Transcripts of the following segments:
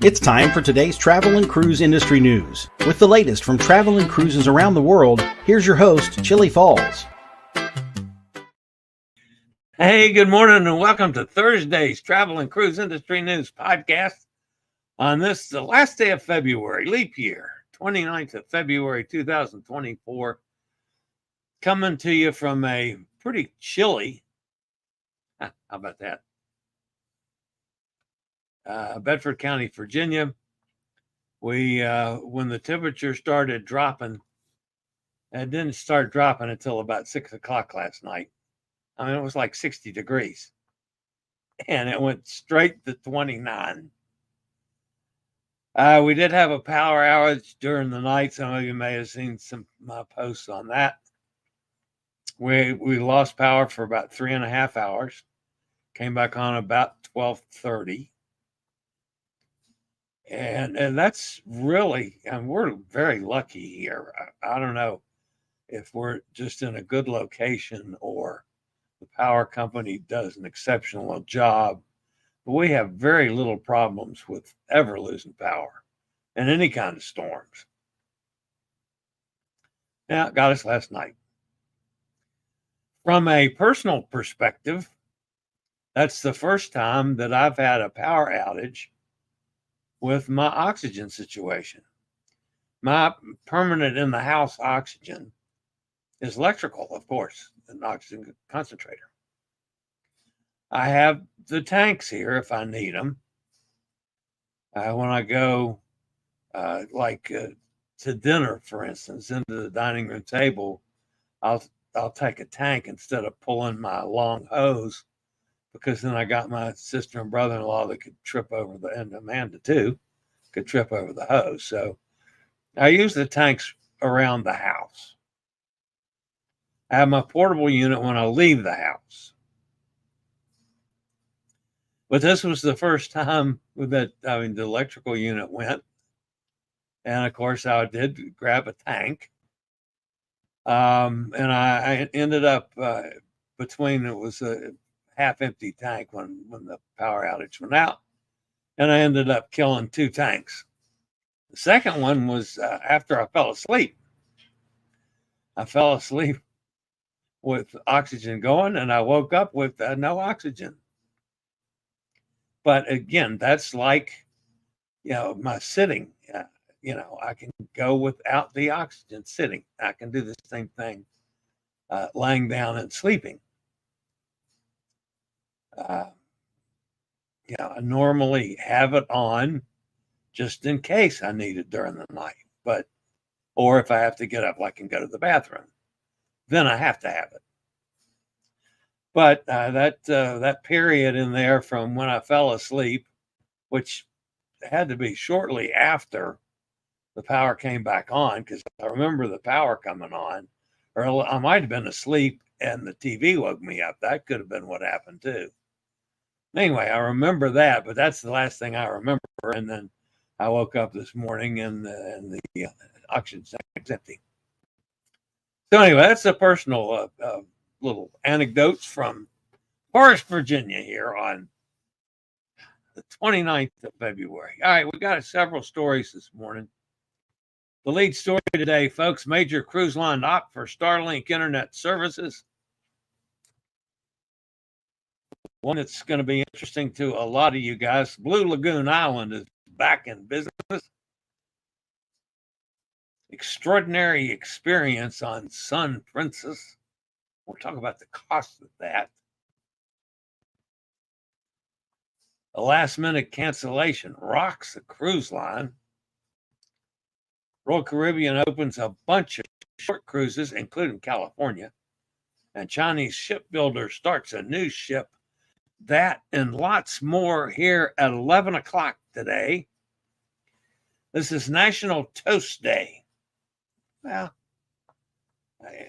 It's time for today's travel and cruise industry news. With the latest from travel and cruises around the world, here's your host, Chillie Falls. Hey, good morning and welcome to Thursday's Travel and Cruise Industry News podcast on this, the last day of February, leap year, 29th of February, 2024. Coming to you from a pretty chilly, how about that? Bedford County, Virginia. We, when the temperature started dropping, it didn't start dropping until about 6 o'clock last night. I mean, it was like 60 degrees and it went straight to 29. We did have a power outage during the night. Some of you may have seen some my posts on that. We lost power for about 3.5 hours. Came back on about 12:30. And that's really, and we're very lucky here. I don't know if we're just in a good location or the power company does an exceptional job, but we have very little problems with ever losing power in any kind of storms. Now, it got us last night. From a personal perspective, that's the first time that I've had a power outage with my oxygen situation. My permanent in the house oxygen is electrical, of course, an oxygen concentrator. I have the tanks here if I need them. When I go to dinner, for instance, into the dining room table, I'll take a tank instead of pulling my long hose, because then I got my sister and brother-in-law that could trip over and Amanda too, could trip over the hose. So I use the tanks around the house. I have my portable unit when I leave the house. But this was the first time that, the electrical unit went. And of course, I did grab a tank. And I ended up between, it was a half empty tank when the power outage went out. And I ended up killing 2 tanks. The second one was after I fell asleep. I fell asleep with oxygen going, and I woke up with no oxygen. But again, that's like, my sitting. I can go without the oxygen sitting. I can do the same thing laying down and sleeping. I normally have it on just in case I need it during the night, or if I have to get up, like, and go to the bathroom, then I have to have it. But that period in there from when I fell asleep, which had to be shortly after the power came back on, because I remember the power coming on, or I might have been asleep and the TV woke me up. That could have been what happened too. Anyway, I remember that, but that's the last thing I remember. And then I woke up this morning and the oxygen tank was empty. So anyway, that's a personal little anecdotes from Forest, Virginia here on the 29th of February. All right, we got several stories this morning. The lead story today, folks, major cruise line opt for Starlink internet services. One that's going to be interesting to a lot of you guys. Blue Lagoon Island is back in business. Extraordinary experience on Sun Princess. We'll talk about the cost of that. A last-minute cancellation rocks the cruise line. Royal Caribbean opens a bunch of short cruises, including California. And Chinese Shipbuilder starts a new ship. That and lots more here at 11 o'clock today. This is National Toast Day. Well,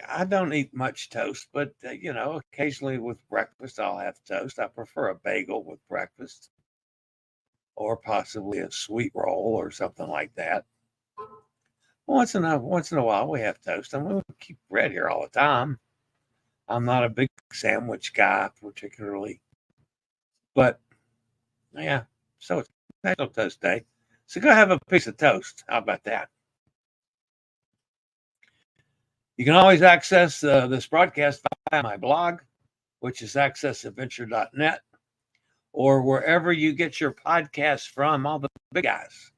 I don't eat much toast, but, occasionally with breakfast, I'll have toast. I prefer a bagel with breakfast, or possibly a sweet roll or something like that. Once in a while, we have toast. I mean, we keep bread here all the time. I'm not a big sandwich guy, particularly. But, yeah, so it's National Toast Day. So go have a piece of toast. How about that? You can always access this broadcast via my blog, which is accessadventure.net, or wherever you get your podcasts from, all the big guys.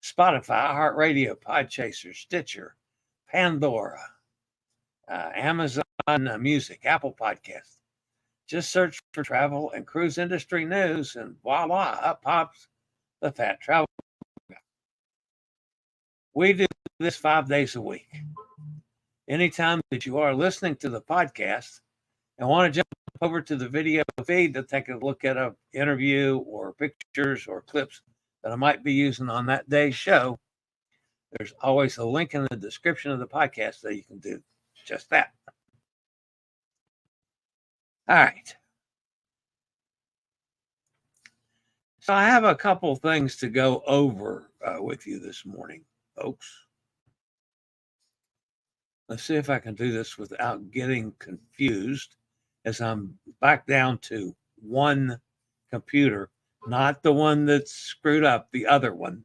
Spotify, iHeartRadio, Podchaser, Stitcher, Pandora, Amazon Music, Apple Podcasts. Just search for travel and cruise industry news, and voila, up pops the Fat Travel. We do this 5 days a week. Anytime that you are listening to the podcast and want to jump over to the video feed to take a look at an interview or pictures or clips that I might be using on that day's show, there's always a link in the description of the podcast that you can do just that. All right. So I have a couple things to go over with you this morning, folks. Let's see if I can do this without getting confused, as I'm back down to one computer, not the one that's screwed up, the other one,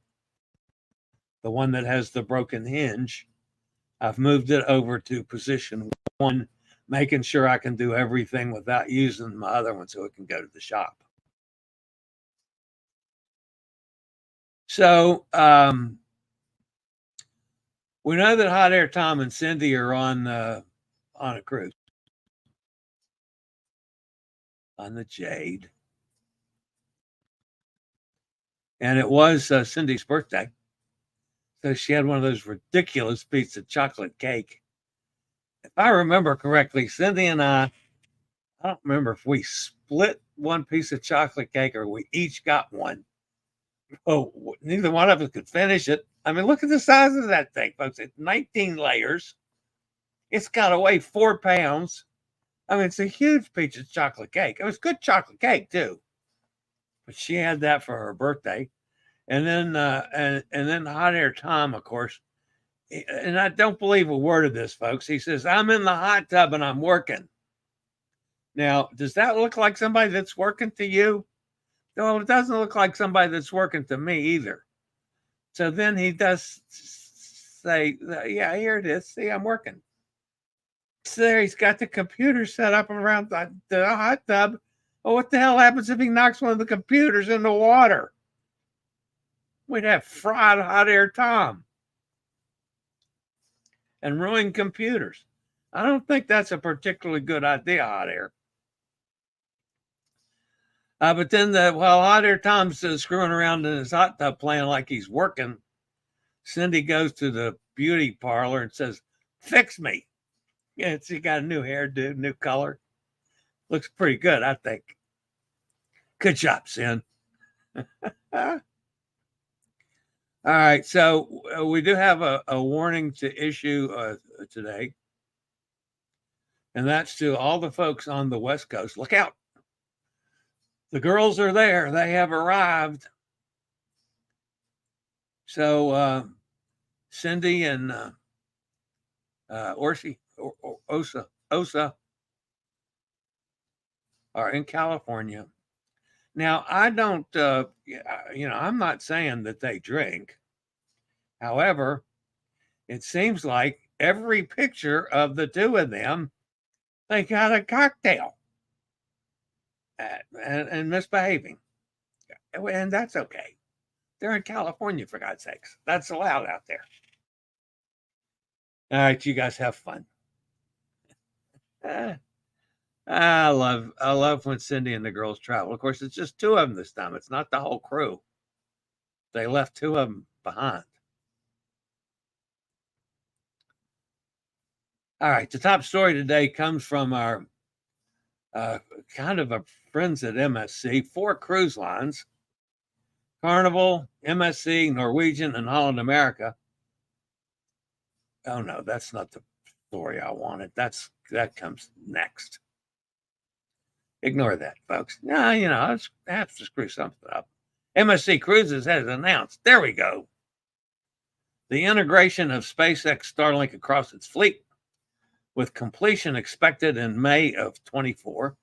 the one that has the broken hinge. I've moved it over to position 1, making sure I can do everything without using my other one so it can go to the shop. So we know that Hot Air Tom and Cindy are on a cruise on the Jade, and it was Cindy's birthday, so she had one of those ridiculous pieces of chocolate cake. If I remember correctly, Cindy and I don't remember if we split one piece of chocolate cake or we each got one. Oh, neither one of us could finish it. I mean, look at the size of that thing, folks. It's 19 layers. It's got to weigh 4 pounds. I mean, it's a huge piece of chocolate cake. It was good chocolate cake, too. But she had that for her birthday. And then and then Hot Air Tom, of course. And I don't believe a word of this, folks. He says, I'm in the hot tub and I'm working. Now, does that look like somebody that's working to you? No, it doesn't look like somebody that's working to me either. So then he does say, yeah, here it is. See, I'm working. So there he's got the computer set up around the hot tub. Well, what the hell happens if he knocks one of the computers in the water? We'd have fried Hot Air Tom and ruined computers. I don't think that's a particularly good idea, Hot Air. But then while Hot Air Tom's screwing around in his hot tub playing like he's working, Cindy goes to the beauty parlor and says, fix me. Yeah, she got a new hairdo, new color. Looks pretty good, I think. Good job, Cindy. All right, so we do have a warning to issue today, and that's to all the folks on the West Coast. Look out. The girls are there. They have arrived. So Cindy and Osa are in California. Now, I don't, I'm not saying that they drink. However, it seems like every picture of the two of them, they got a cocktail and misbehaving. And that's okay. They're in California, for God's sakes. That's allowed out there. All right, you guys have fun. I love when Cindy and the girls travel. Of course, it's just 2 of them this time. It's not the whole crew. They left 2 of them behind. All right, the top story today comes from our kind of a friends at MSC, 4 cruise lines: Carnival, MSC, Norwegian, and Holland America. Oh no, that's not the story I wanted. That comes next. Ignore that, folks. No, I have to screw something up. MSC Cruises has announced, there we go, the integration of SpaceX Starlink across its fleet, with completion expected in May of 24.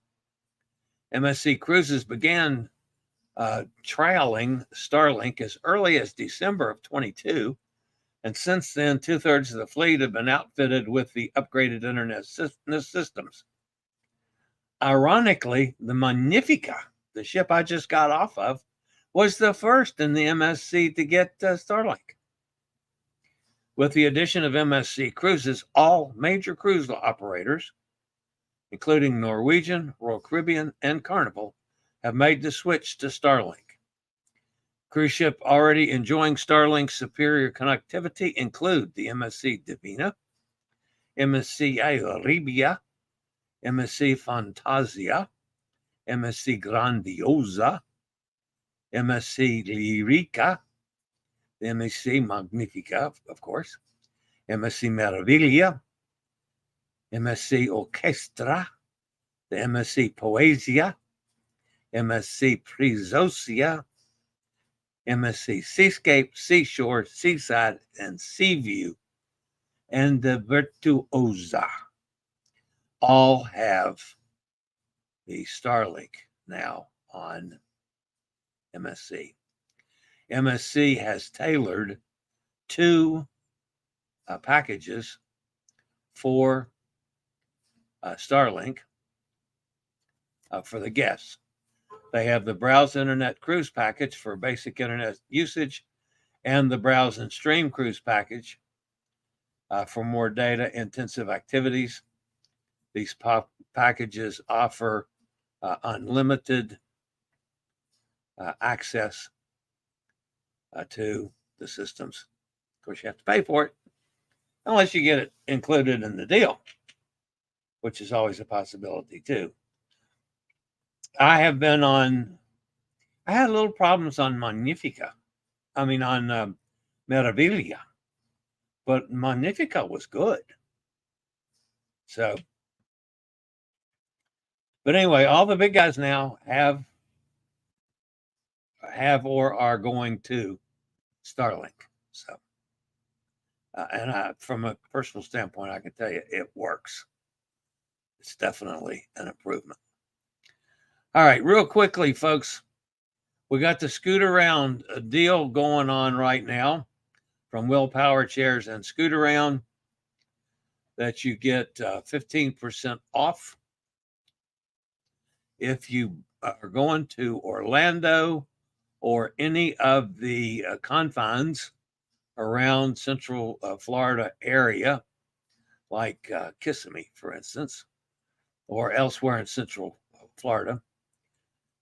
MSC Cruises began trialing Starlink as early as December of 22. And since then, 2/3 of the fleet have been outfitted with the upgraded internet systems. Ironically, the Magnifica, the ship I just got off of, was the first in the MSC to get Starlink. With the addition of MSC Cruises, all major cruise operators, including Norwegian, Royal Caribbean, and Carnival, have made the switch to Starlink. Cruise ship already enjoying Starlink's superior connectivity include the MSC Divina, MSC Arabia, MSC Fantasia, MSC Grandiosa, MSC Lyrica, the MSC Magnifica, of course, MSC Meraviglia, MSC Orchestra, the MSC Poesia, MSC Prizosia, MSC Seascape, Seashore, Seaside, and Seaview, and the Virtuosa all have the Starlink now on MSC. MSC has tailored 2 packages for Starlink for the guests. They have the Browse Internet Cruise package for basic internet usage and the Browse and Stream Cruise package for more data-intensive activities. These packages offer unlimited access to the systems. Of course, you have to pay for it, unless you get it included in the deal, which is always a possibility too. I had little problems on Magnifica. On Meraviglia, but Magnifica was good. So, but anyway, all the big guys now have or are going to Starlink. So, and from a personal standpoint, I can tell you it works. It's definitely an improvement. All right, real quickly, folks, we got the Scoot Around deal going on right now from Will Power Chairs and Scoot Around that you get 15% off if you are going to Orlando or any of the confines around Central Florida area, like Kissimmee, for instance, or elsewhere in Central Florida.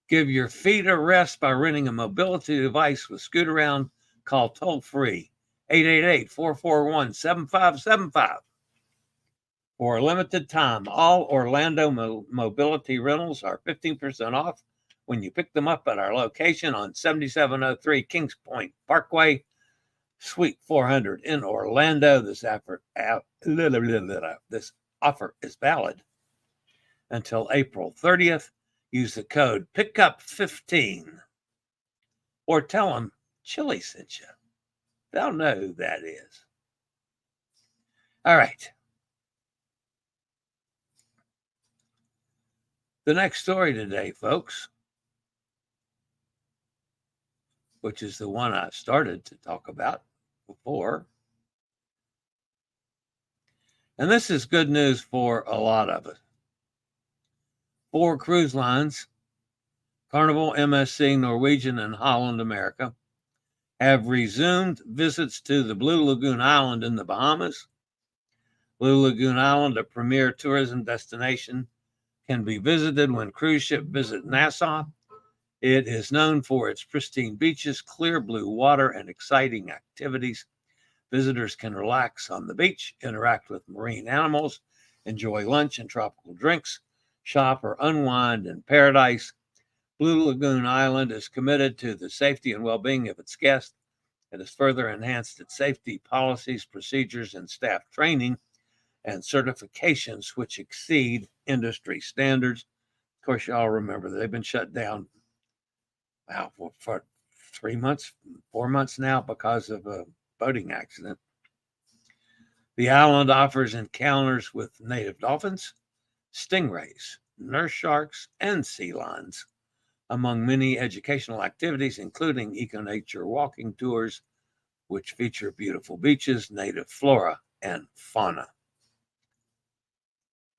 Give your feet a rest by renting a mobility device with Scoot Around. Call toll-free 888-441-7575. For a limited time, all Orlando mobility rentals are 15% off when you pick them up at our location on 7703 Kings Point Parkway, Suite 400 in Orlando. This offer is valid until April 30th. Use the code PICKUP15 or tell them Chillie sent you. They'll know who that is. All right. The next story today, folks, which is the one I started to talk about before. And this is good news for a lot of us. 4 cruise lines, Carnival, MSC, Norwegian, and Holland America, have resumed visits to the Blue Lagoon Island in the Bahamas. Blue Lagoon Island, a premier tourism destination, can be visited when cruise ships visit Nassau. It is known for its pristine beaches, clear blue water, and exciting activities. Visitors can relax on the beach, interact with marine animals, enjoy lunch and tropical drinks, shop or unwind in paradise. Blue Lagoon Island is committed to the safety and well-being of its guests. It has further enhanced its safety policies, procedures, and staff training and certifications which exceed industry standards. Of course, you all remember they've been shut down for 3 months, 4 months now because of a boating accident. The island offers encounters with native dolphins, stingrays, nurse sharks, and sea lions, among many educational activities, including eco-nature walking tours, which feature beautiful beaches, native flora, and fauna.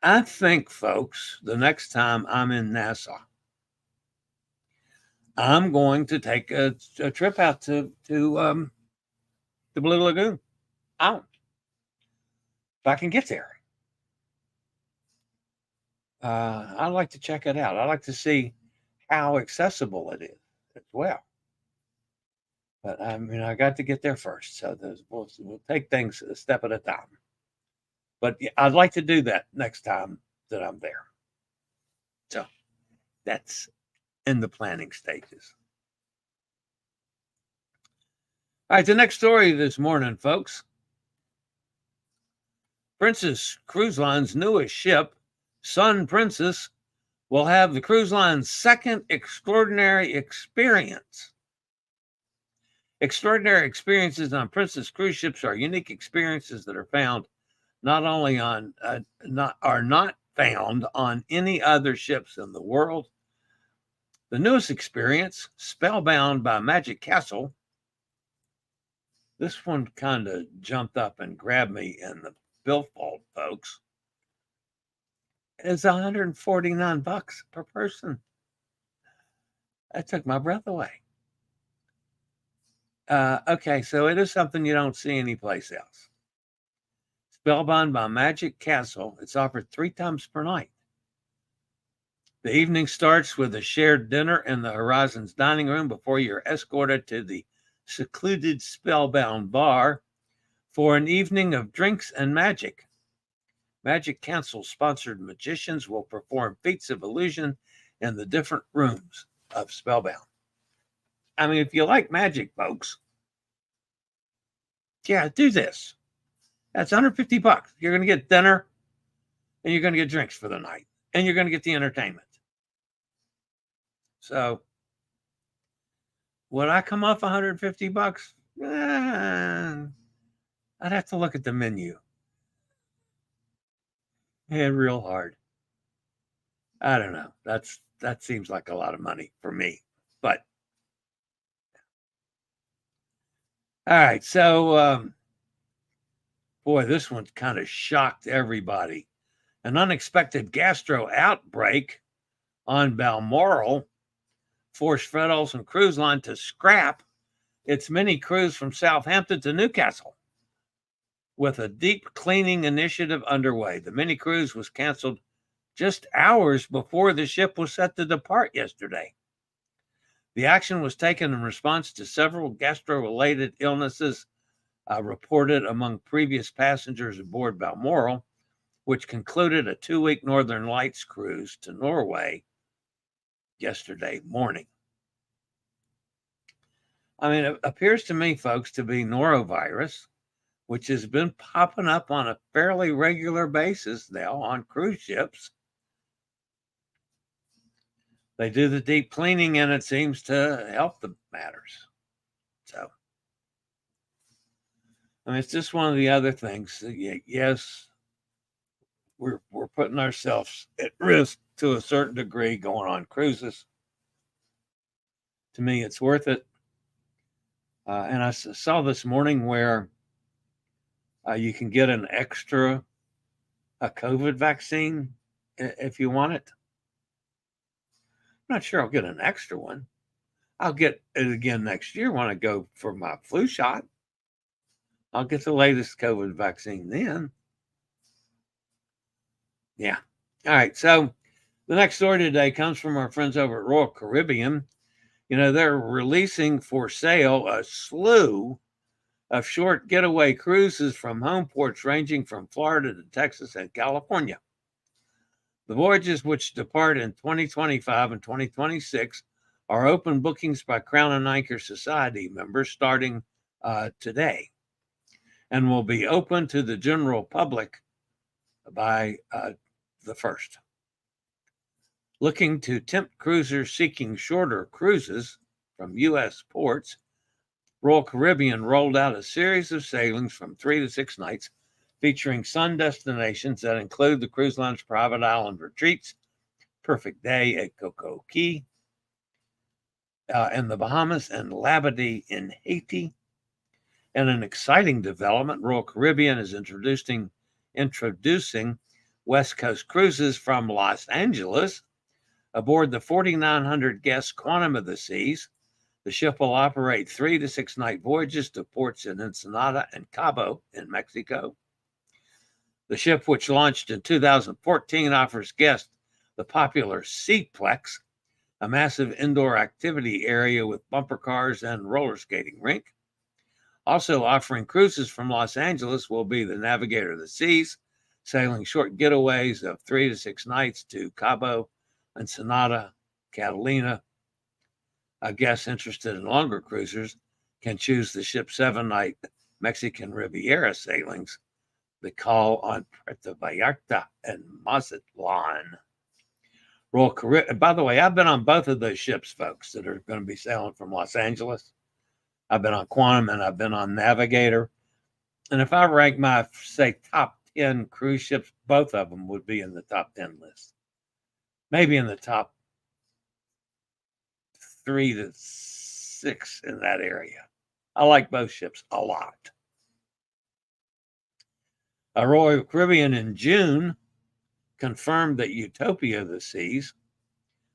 I think, folks, the next time I'm in Nassau, I'm going to take a trip out to the Blue Lagoon. If I can get there. I'd like to check it out. I'd like to see how accessible it is as well. But I mean, I got to get there first. So we'll take things a step at a time. But I'd like to do that next time that I'm there. So that's in the planning stages. All right, the next story this morning, folks. Princess Cruise Line's newest ship, Sun Princess, will have the cruise line's second extraordinary experience. Extraordinary experiences on Princess cruise ships are unique experiences that are found not found on any other ships in the world. The newest experience, Spellbound by Magic Castle. This one kind of jumped up and grabbed me in the billfold, folks. It's $149 per person. That took my breath away. Okay, so it is something you don't see anyplace else. Spellbound by Magic Castle. It's offered 3 times per night. The evening starts with a shared dinner in the Horizons dining room before you're escorted to the secluded Spellbound bar for an evening of drinks and magic. Magic Castle-sponsored magicians will perform feats of illusion in the different rooms of Spellbound. I mean, if you like magic, folks, yeah, do this. That's $150. You're going to get dinner, and you're going to get drinks for the night, and you're going to get the entertainment. So, would I come off $150? I'd have to look at the menu. Yeah, real hard. I don't know. That seems like a lot of money for me, but all right. So, boy, this one kind of shocked everybody. An unexpected gastro outbreak on Balmoral forced Fred Olsen Cruise Line to scrap its mini cruise from Southampton to Newcastle with a deep cleaning initiative underway. The mini cruise was canceled just hours before the ship was set to depart yesterday. The action was taken in response to several gastro-related illnesses reported among previous passengers aboard Balmoral, which concluded a 2-week Northern Lights cruise to Norway yesterday morning. I mean, it appears to me, folks, to be norovirus, which has been popping up on a fairly regular basis now on cruise ships. They do the deep cleaning, and it seems to help the matters. So, I mean, it's just one of the other things. Yes, we're putting ourselves at risk to a certain degree going on cruises. To me, it's worth it. And I saw this morning where you can get an extra COVID vaccine if you want it. I'm not sure I'll get an extra one. I'll get it again next year when I go for my flu shot. I'll get the latest COVID vaccine then. Yeah. All right. So the next story today comes from our friends over at Royal Caribbean. You know, they're releasing for sale a slew of short getaway cruises from home ports ranging from Florida to Texas and California. The voyages, which depart in 2025 and 2026, are open bookings by Crown and Anchor Society members starting today and will be open to the general public by the 1st. Looking to tempt cruisers seeking shorter cruises from U.S. ports, Royal Caribbean rolled out a series of sailings from 3 to 6 nights featuring sun destinations that include the cruise line's private island retreats, Perfect Day at Coco Key, in the Bahamas and Labadee in Haiti. And an exciting development, Royal Caribbean is introducing West Coast cruises from Los Angeles aboard the 4,900 guest Quantum of the Seas. The ship will operate 3 to 6 night voyages to ports in Ensenada and Cabo in Mexico. The ship, which launched in 2014, offers guests the popular Seaplex, a massive indoor activity area with bumper cars and roller skating rink. Also offering cruises from Los Angeles will be the Navigator of the Seas, sailing short getaways of 3 to 6 nights to Cabo, Ensenada, Catalina. Guests interested in longer cruisers can choose the ship's 7-night Mexican Riviera sailings that call on Puerto Vallarta and Mazatlan. Royal Caribbean, by the way, I've been on both of those ships, folks, that are going to be sailing from Los Angeles. I've been on Quantum and I've been on Navigator. And if I rank my, say, top 10 cruise ships, both of them would be in the top 10 list. Maybe in the top 3 to 6 in that area. I like both ships a lot. Royal Caribbean in June confirmed that Utopia of the Seas,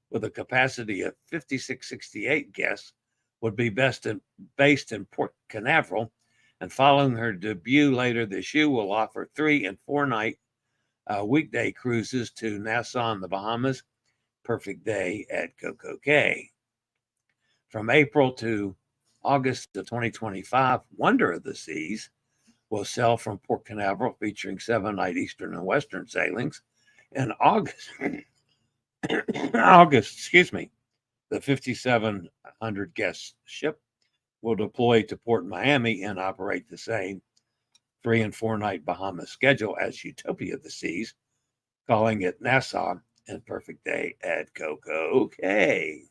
with a capacity of 5,668 guests, would be based in Port Canaveral, and following her debut later this year, will offer 3 and 4 night weekday cruises to Nassau in the Bahamas, Perfect Day at Coco Cay. From April to August of 2025, Wonder of the Seas will sail from Port Canaveral, featuring 7-night Eastern and Western sailings. In August, the 5,700 guest ship will deploy to Port Miami and operate the same 3 and 4 night Bahamas schedule as Utopia of the Seas, calling it Nassau and Perfect Day at Coco Cay.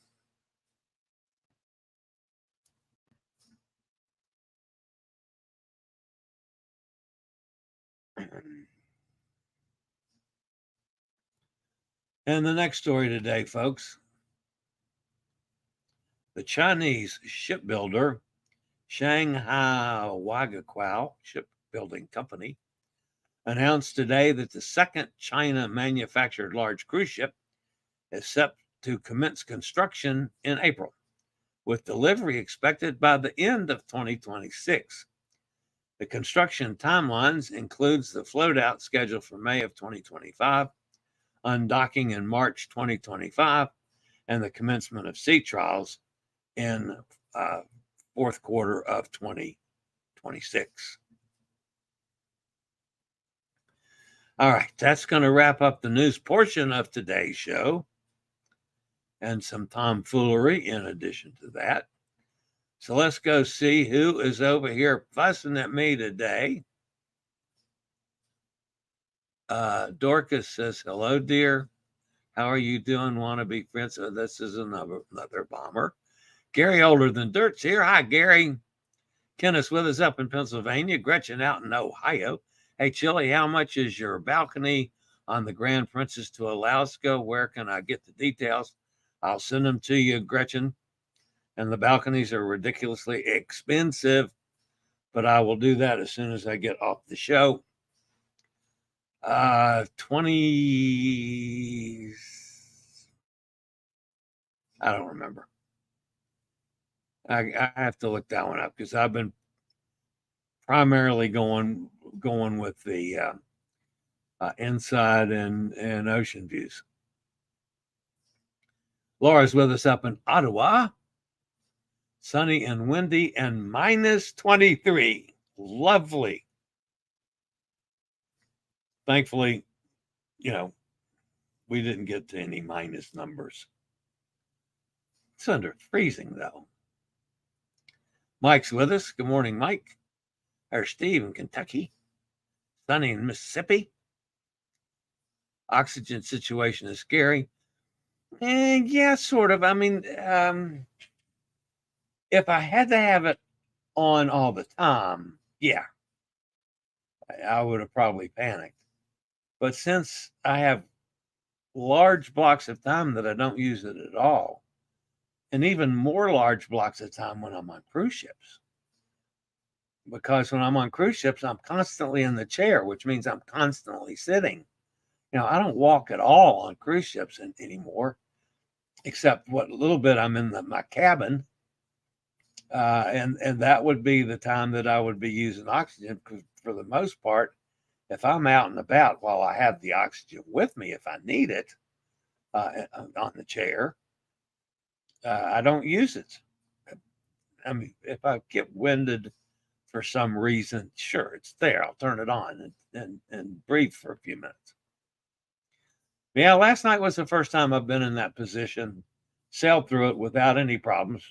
And the next story today, folks. The Chinese shipbuilder Shanghai Wagaquao Shipbuilding Company announced today that the second China-manufactured large cruise ship is set to commence construction in April, with delivery expected by the end of 2026. The construction timelines includes the float-out scheduled for May of 2025, undocking in March 2025, and the commencement of sea trials in fourth quarter of 2026. All right, that's going to wrap up the news portion of today's show, and some tomfoolery in addition to that. So let's go see who is over here fussing at me today. Dorcas says, hello, dear. How are you doing? Want to be friends? Oh, this is another bomber. Gary Older Than Dirt's here. Hi, Gary. Kenneth's with us up in Pennsylvania. Gretchen out in Ohio. Hey, Chillie, how much is your balcony on the Grand Princess to Alaska? Where can I get the details? I'll send them to you, Gretchen. And the balconies are ridiculously expensive, but I will do that as soon as I get off the show. 20, I don't remember. I have to look that one up because I've been primarily going with the inside and ocean views. Laura's with us up in Ottawa. Sunny and windy and minus 23. Lovely. Thankfully, we didn't get to any minus numbers. It's under freezing, though. Mike's with us. Good morning, Mike. There's Steve in Kentucky. Sunny in Mississippi. Oxygen situation is scary. And yeah, sort of. I mean, if I had to have it on all the time, yeah, I would have probably panicked. But since I have large blocks of time that I don't use it at all, and even more large blocks of time when I'm on cruise ships. Because when I'm on cruise ships, I'm constantly in the chair, which means I'm constantly sitting. I don't walk at all on cruise ships anymore, except what little bit I'm in my cabin. And that would be the time that I would be using oxygen, because for the most part, if I'm out and about, while I have the oxygen with me, if I need it on the chair, I don't use it. I mean, if I get winded for some reason, sure, it's there. I'll turn it on and breathe for a few minutes. Yeah, last night was the first time I've been in that position, sailed through it without any problems,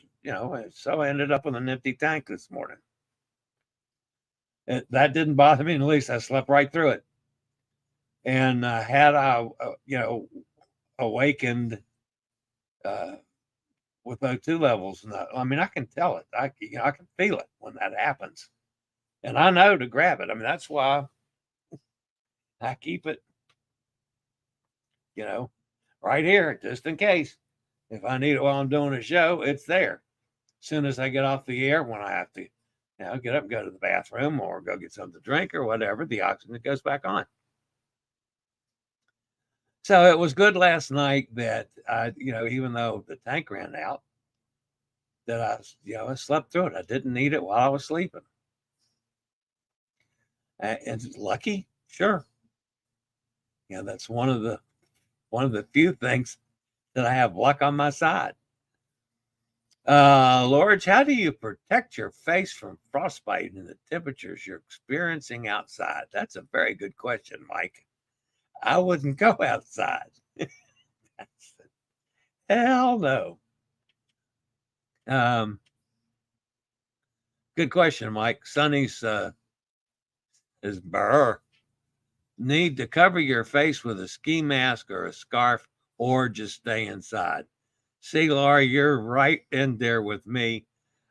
so I ended up with an empty tank this morning. That didn't bother me in the least. I slept right through it. And had I, awakened with O2 levels, I mean, I can tell it. I can feel it when that happens. And I know to grab it. I mean, that's why I keep it, right here, just in case. If I need it while I'm doing a show, it's there. As soon as I get off the air, when I have to, get up and go to the bathroom or go get something to drink or whatever, the oxygen goes back on. So it was good last night that I, even though the tank ran out, that I slept through it. I didn't need it while I was sleeping. And lucky, sure. That's one of the few things that I have luck on my side. Lorge, how do you protect your face from frostbite in the temperatures you're experiencing outside? That's a very good question, Mike. I wouldn't go outside. Hell no. Good question, Mike. Sonny's is burr. Need to cover your face with a ski mask or a scarf, or just stay inside. See, Laura, you're right in there with me.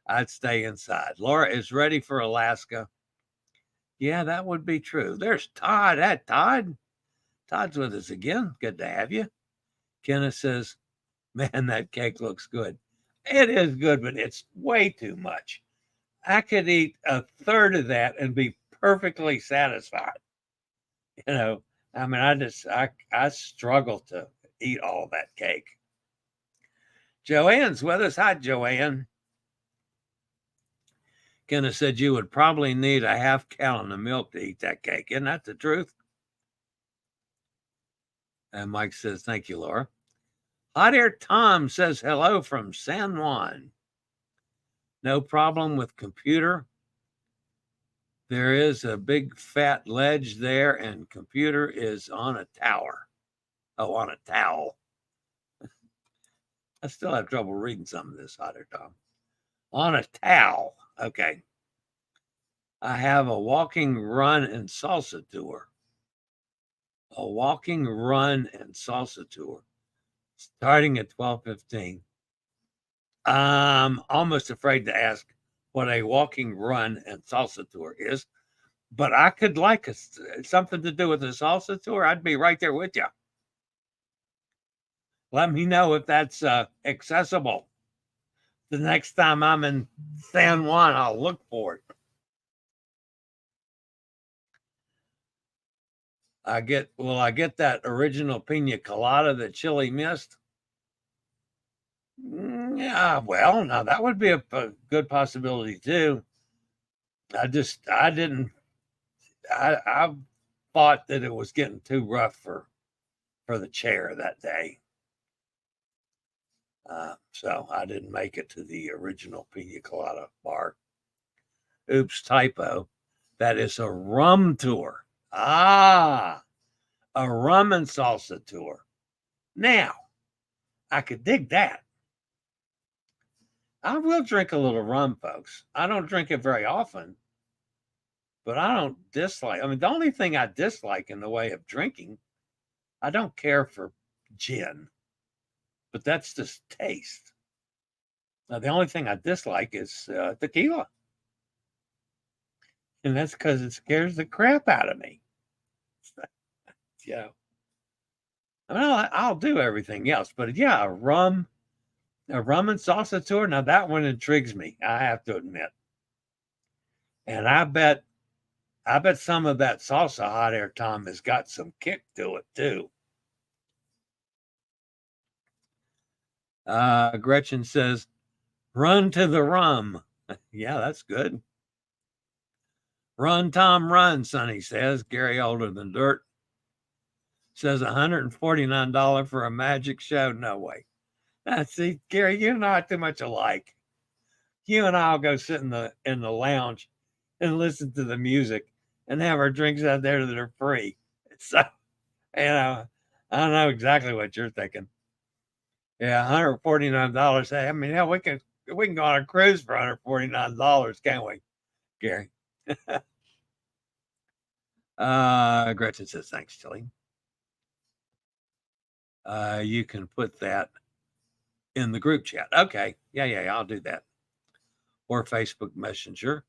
I'd stay inside. Laura is ready for Alaska. Yeah, that would be true. There's Todd. Todd's with us again. Good to have you. Kenneth says, man, that cake looks good. It is good, but it's way too much. I could eat a third of that and be perfectly satisfied. I mean, I struggle to eat all that cake. Joanne's with us. Hi, Joanne. Kenneth said you would probably need a half gallon of milk to eat that cake. Isn't that the truth? And Mike says, thank you, Laura. Hot Air Tom says hello from San Juan. No problem with computer. There is a big fat ledge there, and computer is on a tower. Oh, on a towel. I still have trouble reading some of this, Hot Air Tom. On a towel. Okay. I have a walking, run, and salsa tour. A walking, run, and salsa tour starting at 12:15. I'm almost afraid to ask what a walking, run, and salsa tour is, but I could like something to do with a salsa tour. I'd be right there with you. Let me know if that's accessible. The next time I'm in San Juan, I'll look for it. Will I get that original pina colada that Chillie missed? Yeah, well, now that would be a good possibility too. I thought that it was getting too rough for the chair that day. So I didn't make it to the original pina colada bar. Oops, typo. That is a rum tour. A rum and salsa tour. Now, I could dig that. I will drink a little rum, folks. I don't drink it very often, but I don't dislike. I mean, the only thing I dislike in the way of drinking, I don't care for gin, but that's just taste. Now, the only thing I dislike is tequila. And that's because it scares the crap out of me. Yeah. I mean, I'll do everything else, but yeah, rum A rum and salsa tour. Now that one intrigues me, I have to admit. And I bet some of that salsa hot air, Tom, has got some kick to it too. Gretchen says, run to the rum. Yeah, that's good. Run, Tom, run, Sonny says. Gary Older Than Dirt says $149 for a magic show. No way. See, Gary, you and I are too much alike. You and I'll go sit in the lounge and listen to the music and have our drinks out there that are free. So, I don't know exactly what you're thinking. Yeah, $149. Hey, I mean, hell, we can go on a cruise for $149, can't we, Gary? Gretchen says, thanks, Chillie. You can put that in the group chat. Okay. Yeah, I'll do that. Or Facebook Messenger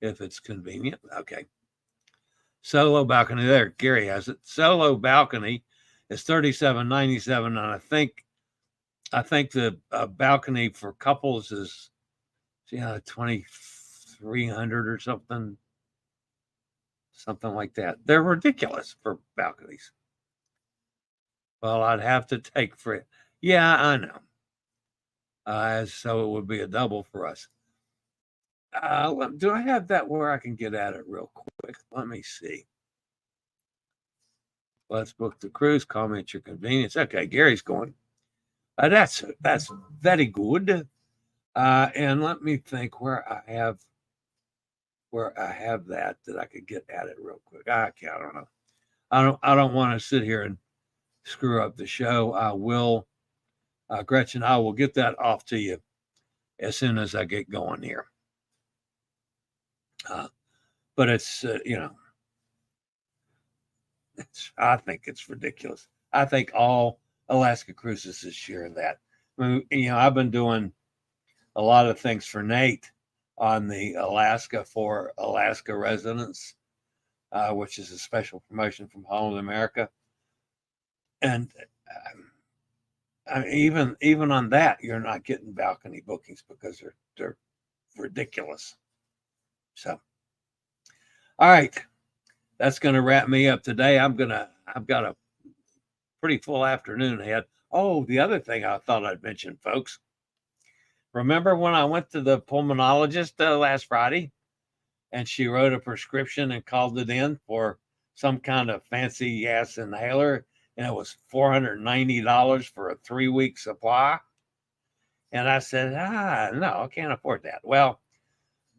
if it's convenient. Okay. Solo balcony there. Gary has it. Solo balcony is $37.97, and I think the balcony for couples is $2,300 or something like that. They're ridiculous for balconies. Well, I'd have to take for it. Yeah, I know. So it would be a double for us. Do I have that where I can get at it real quick? Let me see. Let's book the cruise. Call me at your convenience. Okay, Gary's going. That's very good. And let me think where I have that I could get at it real quick. I don't know. I don't want to sit here and screw up the show. I will, Gretchen, I will get that off to you as soon as I get going here. But it's, I think it's ridiculous. I think all Alaska cruises is share that. I mean, I've been doing a lot of things for Nate on the Alaska for Alaska residents, which is a special promotion from Holland America. And even on that, you're not getting balcony bookings because they're ridiculous. So, all right, that's going to wrap me up today. I've got a pretty full afternoon ahead. Oh, the other thing I thought I'd mention, folks. Remember when I went to the pulmonologist last Friday, and she wrote a prescription and called it in for some kind of fancy ass inhaler, and it was $490 for a 3-week supply. And I said, no, I can't afford that. Well,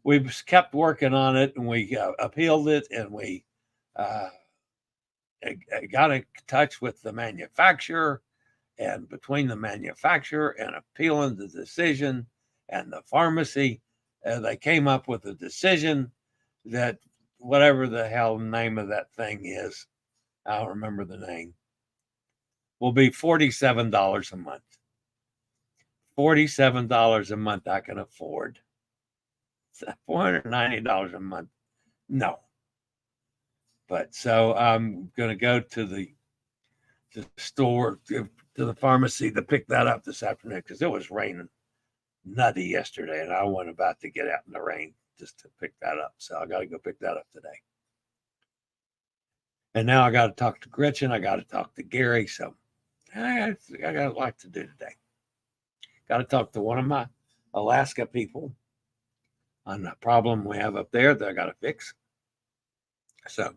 we kept working on it, and we appealed it, and we got in touch with the manufacturer, and between the manufacturer and appealing the decision and the pharmacy, they came up with a decision that whatever the hell name of that thing is, I don't remember the name, will be $47 a month. $47 a month I can afford. $490 a month. No. But so I'm going to go to the store, to the pharmacy to pick that up this afternoon because it was raining nutty yesterday and I wasn't about to get out in the rain just to pick that up. So I got to go pick that up today. And now I got to talk to Gretchen. I got to talk to Gary. So I got a lot to do today. Got to talk to one of my Alaska people on the problem we have up there that I got to fix. So,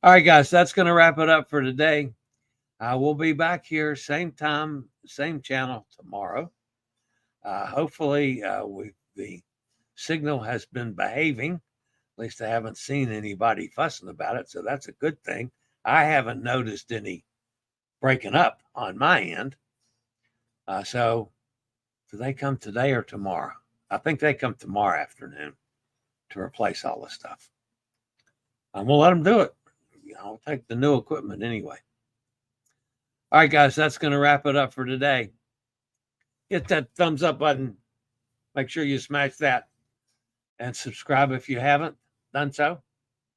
all right, guys, that's going to wrap it up for today. I will be back here, same time, same channel tomorrow. Hopefully, the signal has been behaving. At least I haven't seen anybody fussing about it, so that's a good thing. I haven't noticed any breaking up on my end. So, do they come today or tomorrow? I think they come tomorrow afternoon to replace all the stuff. And we'll let them do it. I'll take the new equipment anyway. All right, guys, that's going to wrap it up for today. Hit that thumbs up button. Make sure you smash that. And subscribe if you haven't done so.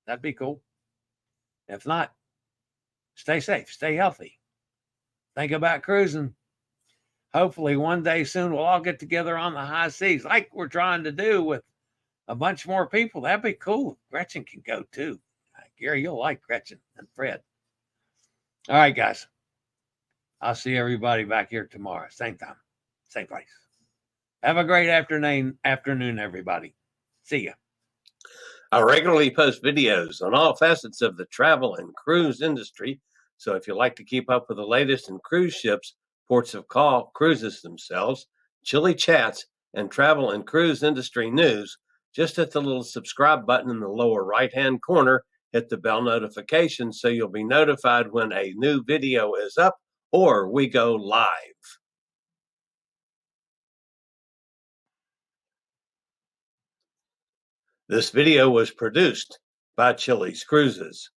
That'd be cool. If not, stay safe, stay healthy. Think about cruising. hopefully one day soon we'll all get together on the high seas like we're trying to do with a bunch more people. That'd be cool. Gretchen can go too. Gary, you'll like Gretchen and Fred. All right, guys. I'll see everybody back here tomorrow. Same time, same place. Have a great afternoon, everybody. See ya. I regularly post videos on all facets of the travel and cruise industry. So if you like to keep up with the latest in cruise ships, ports of call, cruises themselves, Chillie chats, and travel and cruise industry news, just hit the little subscribe button in the lower right-hand corner. Hit the bell notification so you'll be notified when a new video is up or we go live. This video was produced by Chilliescruises.